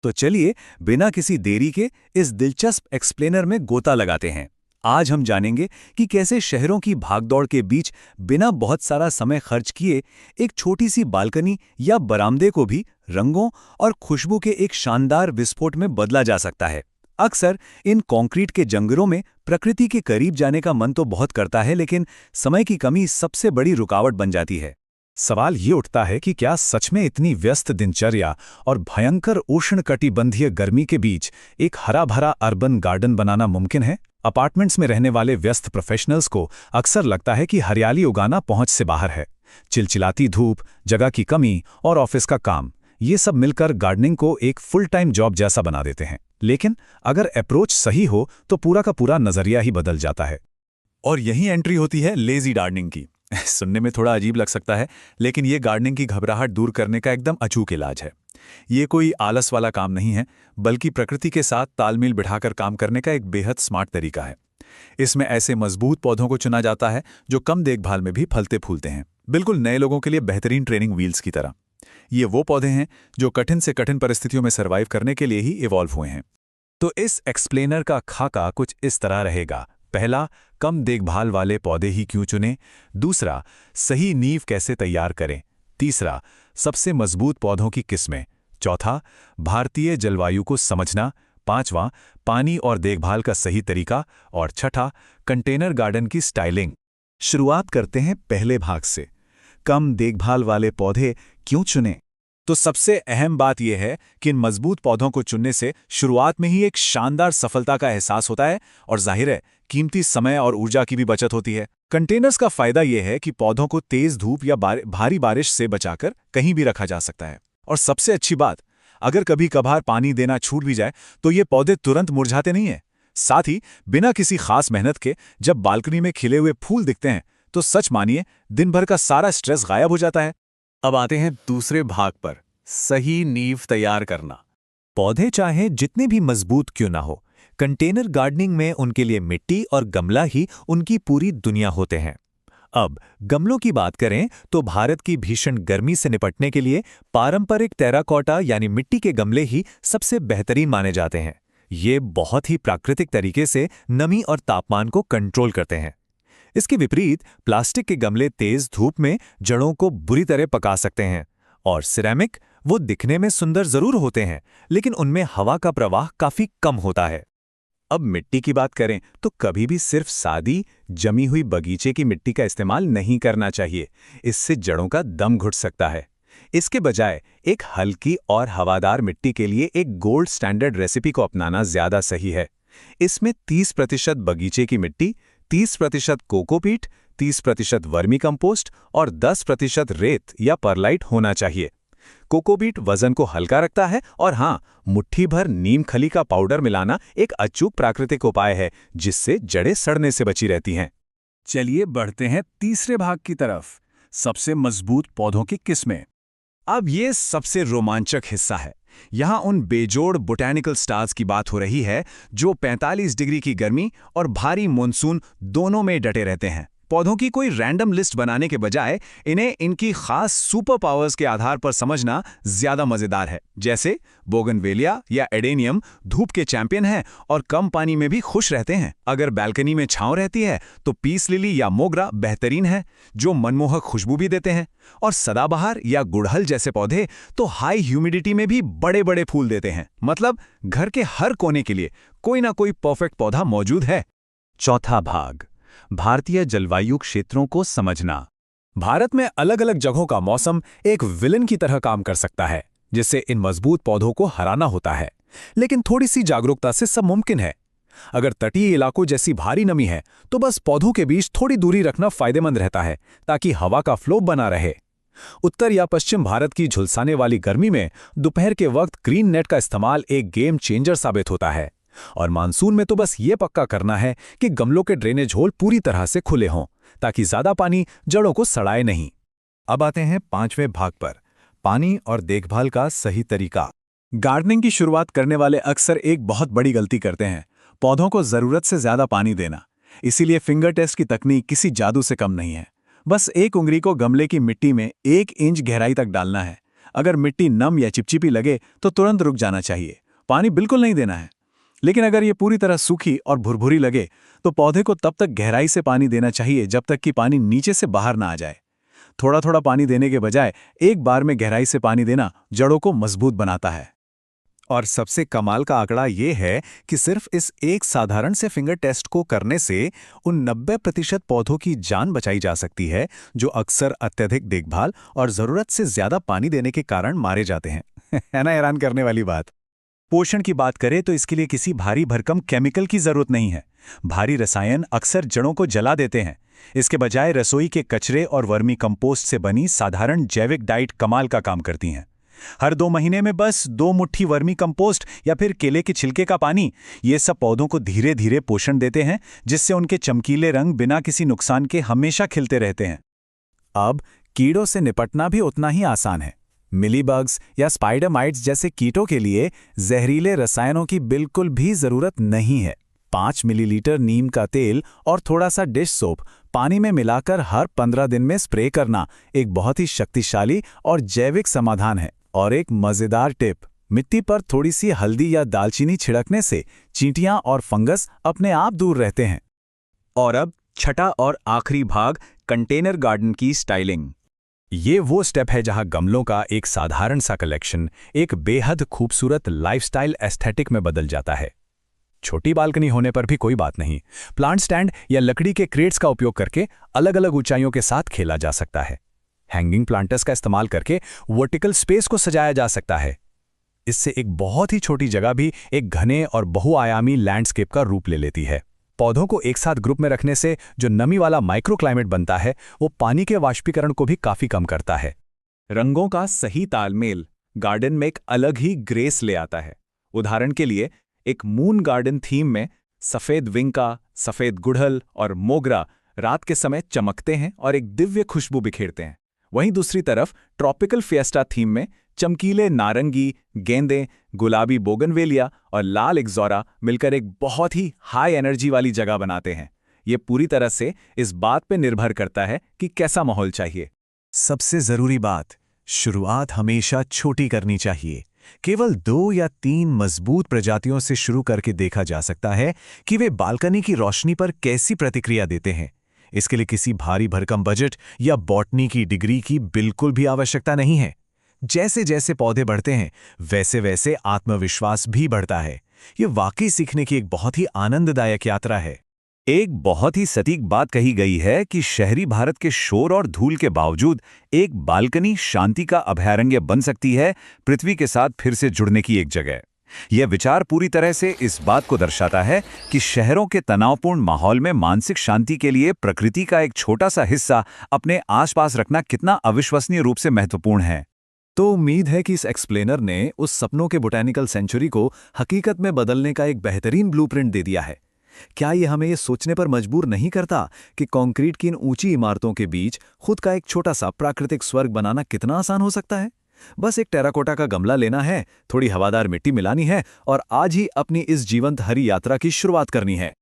तो चलिए बिना किसी देरी के इस दिलचस्प एक्सप्लेनर में गोता लगाते हैं। आज हम जानेंगे कि कैसे शहरों की भागदौड़ के बीच बिना बहुत सारा समय खर्च किए एक छोटी सी बालकनी या बरामदे को भी रंगों और खुशबू के एक शानदार विस्फोट में बदला जा सकता है। अक्सर इन कंक्रीट के जंगलों में प्रकृति के करीब जाने का मन तो बहुत करता है, लेकिन समय की कमी सबसे बड़ी रुकावट बन जाती है। सवाल ये उठता है कि क्या सच में इतनी व्यस्त दिनचर्या और भयंकर उष्णकटिबंधीय गर्मी के बीच एक हरा भरा अर्बन गार्डन बनाना मुमकिन है? अपार्टमेंट्स में रहने वाले व्यस्त प्रोफेशनल्स को अक्सर लगता है कि हरियाली उगाना पहुंच से बाहर है। चिलचिलाती धूप, जगह की कमी और ऑफिस का काम, ये सब मिलकर गार्डनिंग को एक फुल टाइम जॉब जैसा बना देते हैं। लेकिन अगर अप्रोच सही हो तो पूरा का पूरा नजरिया ही बदल जाता है। और यही एंट्री होती है लेजी गार्डनिंग की। सुनने में थोड़ा अजीब लग सकता है, लेकिन ये गार्डनिंग की घबराहट दूर करने का एकदम अचूक इलाज है। ये कोई आलस वाला काम नहीं है, बल्कि प्रकृति के साथ तालमेल बिठाकर काम करने का एक बेहद स्मार्ट तरीका है। इसमें ऐसे मजबूत पौधों को चुना जाता है जो कम देखभाल में भी फलते फूलते हैं, बिल्कुल नए लोगों के लिए बेहतरीन ट्रेनिंग व्हील्स की तरह। ये वो पौधे हैं जो कठिन से कठिन परिस्थितियों में सर्वाइव करने के लिए ही इवॉल्व हुए हैं। तो इस एक्सप्लेनर का खाका कुछ इस तरह रहेगा। पहला, कम देखभाल वाले पौधे ही क्यों चुनें। दूसरा, सही नींव कैसे तैयार करें। तीसरा, सबसे मजबूत पौधों की किस्में। चौथा, भारतीय जलवायु को समझना। पांचवां, पानी और देखभाल का सही तरीका। और छठा, कंटेनर गार्डन की स्टाइलिंग। शुरुआत करते हैं पहले भाग से, कम देखभाल वाले पौधे क्यों चुनें। तो सबसे अहम बात यह है कि इन मजबूत पौधों को चुनने से शुरुआत में ही एक शानदार सफलता का एहसास होता है, और जाहिर है कीमती समय और ऊर्जा की भी बचत होती है। कंटेनर्स का फायदा यह है कि पौधों को तेज धूप या भारी बारिश से बचाकर कहीं भी रखा जा सकता है। और सबसे अच्छी बात, अगर कभी कभार पानी देना छूट भी जाए तो ये पौधे तुरंत मुरझाते नहीं हैं। साथ ही बिना किसी खास मेहनत के जब बालकनी में खिले हुए फूल दिखते हैं तो सच मानिए दिन भर का सारा स्ट्रेस गायब हो जाता है। अब आते हैं दूसरे भाग पर, सही नींव तैयार करना। पौधे चाहे जितने भी मजबूत क्यों ना हो, कंटेनर गार्डनिंग में उनके लिए मिट्टी और गमला ही उनकी पूरी दुनिया होते हैं। अब गमलों की बात करें तो भारत की भीषण गर्मी से निपटने के लिए पारंपरिक टेराकोटा यानी मिट्टी के गमले ही सबसे बेहतरीन माने जाते हैं। ये बहुत ही प्राकृतिक तरीके से नमी और तापमान को कंट्रोल करते हैं। इसके विपरीत प्लास्टिक के गमले तेज धूप में जड़ों को बुरी तरह पका सकते हैं, और सिरेमिक, वो दिखने में सुंदर जरूर होते हैं, लेकिन उनमें हवा का प्रवाह काफी कम होता है। अब मिट्टी की बात करें तो कभी भी सिर्फ सादी जमी हुई बगीचे की मिट्टी का इस्तेमाल नहीं करना चाहिए। इससे जड़ों का दम घुट सकता है। इसके बजाय एक हल्की और हवादार मिट्टी के लिए एक गोल्ड स्टैंडर्ड रेसिपी को अपनाना ज्यादा सही है। इसमें 30% बगीचे की मिट्टी, 30% कोकोपीट, 30% वर्मी कंपोस्ट और 10% रेत या परलाइट होना चाहिए। कोकोपीट वजन को हल्का रखता है, और हाँ, मुट्ठी भर नीम खली का पाउडर मिलाना एक अचूक प्राकृतिक उपाय है जिससे जड़ें सड़ने से बची रहती हैं। चलिए बढ़ते हैं तीसरे भाग की तरफ, सबसे मजबूत पौधों की किस्में। अब ये सबसे रोमांचक हिस्सा है। यहाँ उन बेजोड़ बोटैनिकल स्टार्स की बात हो रही है जो 45 डिग्री की गर्मी और भारी मानसून दोनों में डटे रहते हैं। पौधों की कोई रैंडम लिस्ट बनाने के बजाय इन्हें इनकी खास सुपर पावर्स के आधार पर समझना ज्यादा मजेदार है। जैसे बोगनवेलिया या एडेनियम धूप के चैंपियन हैं और कम पानी में भी खुश रहते हैं। अगर बालकनी में छांव रहती है तो पीस लिली या मोगरा बेहतरीन है, जो मनमोहक खुशबू भी देते हैं। और सदाबहार या गुड़हल जैसे पौधे तो हाई ह्यूमिडिटी में भी बड़े बड़े फूल देते हैं। मतलब घर के हर कोने के लिए कोई ना कोई परफेक्ट पौधा मौजूद है। चौथा भाग, भारतीय जलवायु क्षेत्रों को समझना। भारत में अलग अलग जगहों का मौसम एक विलन की तरह काम कर सकता है, जिससे इन मजबूत पौधों को हराना होता है। लेकिन थोड़ी सी जागरूकता से सब मुमकिन है। अगर तटीय इलाकों जैसी भारी नमी है तो बस पौधों के बीच थोड़ी दूरी रखना फायदेमंद रहता है, ताकि हवा का फ्लो बना रहे। उत्तर या पश्चिम भारत की झुलसाने वाली गर्मी में दोपहर के वक्त ग्रीन नेट का इस्तेमाल एक गेम चेंजर साबित होता है। और मानसून में तो बस ये पक्का करना है कि गमलों के ड्रेनेज होल पूरी तरह से खुले हों, ताकि ज्यादा पानी जड़ों को सड़ाए नहीं। अब आते हैं पांचवें भाग पर, पानी और देखभाल का सही तरीका। गार्डनिंग की शुरुआत करने वाले अक्सर एक बहुत बड़ी गलती करते हैं, पौधों को जरूरत से ज्यादा पानी देना। इसीलिए फिंगर टेस्ट की तकनीक किसी जादू से कम नहीं है। बस एक उंगली को गमले की मिट्टी में 1 इंच गहराई तक डालना है। अगर मिट्टी नम या चिपचिपी लगे तो तुरंत रुक जाना चाहिए, पानी बिल्कुल नहीं देना है। लेकिन अगर ये पूरी तरह सूखी और भुरभुरी लगे तो पौधे को तब तक गहराई से पानी देना चाहिए जब तक कि पानी नीचे से बाहर ना आ जाए। थोड़ा थोड़ा पानी देने के बजाय एक बार में गहराई से पानी देना जड़ों को मजबूत बनाता है। और सबसे कमाल का आंकड़ा ये है कि सिर्फ इस एक साधारण से फिंगर टेस्ट को करने से उन 90% पौधों की जान बचाई जा सकती है जो अक्सर अत्यधिक देखभाल और जरूरत से ज्यादा पानी देने के कारण मारे जाते हैं। है ना हैरान करने वाली बात। पोषण की बात करें तो इसके लिए किसी भारी भरकम केमिकल की जरूरत नहीं है। भारी रसायन अक्सर जड़ों को जला देते हैं। इसके बजाय रसोई के कचरे और वर्मी कंपोस्ट से बनी साधारण जैविक डाइट कमाल का काम करती हैं। हर 2 महीने में बस 2 मुट्ठी वर्मी कंपोस्ट या फिर केले के छिलके का पानी, ये सब पौधों को धीरे धीरे पोषण देते हैं, जिससे उनके चमकीले रंग बिना किसी नुकसान के हमेशा खिलते रहते हैं। अब कीड़ों से निपटना भी उतना ही आसान है। मिलीबग्स या स्पाइडर माइट्स जैसे कीटों के लिए जहरीले रसायनों की बिल्कुल भी जरूरत नहीं है। 5 मिलीलीटर नीम का तेल और थोड़ा सा डिश सोप पानी में मिलाकर हर 15 दिन में स्प्रे करना एक बहुत ही शक्तिशाली और जैविक समाधान है। और एक मजेदार टिप, मिट्टी पर थोड़ी सी हल्दी या दालचीनी छिड़कने से चींटियां और फंगस अपने आप दूर रहते हैं। और अब छठा और आखिरी भाग, कंटेनर गार्डन की स्टाइलिंग। ये वो स्टेप है जहां गमलों का एक साधारण सा कलेक्शन एक बेहद खूबसूरत लाइफस्टाइल एस्थेटिक में बदल जाता है। छोटी बालकनी होने पर भी कोई बात नहीं, प्लांट स्टैंड या लकड़ी के क्रेट्स का उपयोग करके अलग अलग ऊंचाइयों के साथ खेला जा सकता है। हैंगिंग प्लांटर्स का इस्तेमाल करके वर्टिकल स्पेस को सजाया जा सकता है। इससे एक बहुत ही छोटी जगह भी एक घने और बहुआयामी लैंडस्केप का रूप ले लेती है। पौधों को एक साथ ग्रुप में रखने से जो नमी वाला माइक्रोक्लाइमेट बनता है वो पानी के वाष्पीकरण को भी काफी कम करता है। रंगों का सही तालमेल गार्डन में एक अलग ही ग्रेस ले आता है। उदाहरण के लिए एक मून गार्डन थीम में सफेद विंका, सफेद गुड़हल और मोगरा रात के समय चमकते हैं और एक दिव्य खुशबू बिखेरते हैं। वहीं दूसरी तरफ ट्रॉपिकल फिएस्टा थीम में चमकीले नारंगी, गेंदे, गुलाबी बोगनवेलिया और लाल एक्सोरा मिलकर एक बहुत ही हाई एनर्जी वाली जगह बनाते हैं। ये पूरी तरह से इस बात पे निर्भर करता है कि कैसा माहौल चाहिए। सबसे जरूरी बात, शुरुआत हमेशा छोटी करनी चाहिए। केवल 2 या 3 मजबूत प्रजातियों से शुरू करके देखा जा सकता है कि वे बालकनी की रोशनी पर कैसी प्रतिक्रिया देते हैं। इसके लिए किसी भारी भरकम बजट या बॉटनी की डिग्री की बिल्कुल भी आवश्यकता नहीं है। जैसे जैसे पौधे बढ़ते हैं वैसे वैसे आत्मविश्वास भी बढ़ता है। ये वाकई सीखने की एक बहुत ही आनंददायक यात्रा है। एक बहुत ही सटीक बात कही गई है कि शहरी भारत के शोर और धूल के बावजूद एक बालकनी शांति का अभयारण्य बन सकती है, पृथ्वी के साथ फिर से जुड़ने की एक जगह। यह विचार पूरी तरह से इस बात को दर्शाता है कि शहरों के तनावपूर्ण माहौल में मानसिक शांति के लिए प्रकृति का एक छोटा सा हिस्सा अपने आसपास रखना कितना अविश्वसनीय रूप से महत्वपूर्ण है। तो उम्मीद है कि इस एक्सप्लेनर ने उस सपनों के बोटैनिकल सेंचुरी को हकीकत में बदलने का एक बेहतरीन ब्लूप्रिंट दे दिया है। क्या ये हमें ये सोचने पर मजबूर नहीं करता कि कंक्रीट की इन ऊंची इमारतों के बीच खुद का एक छोटा सा प्राकृतिक स्वर्ग बनाना कितना आसान हो सकता है? बस एक टेराकोटा का गमला लेना है, थोड़ी हवादार मिट्टी मिलानी है और आज ही अपनी इस जीवंत हरी यात्रा की शुरुआत करनी है।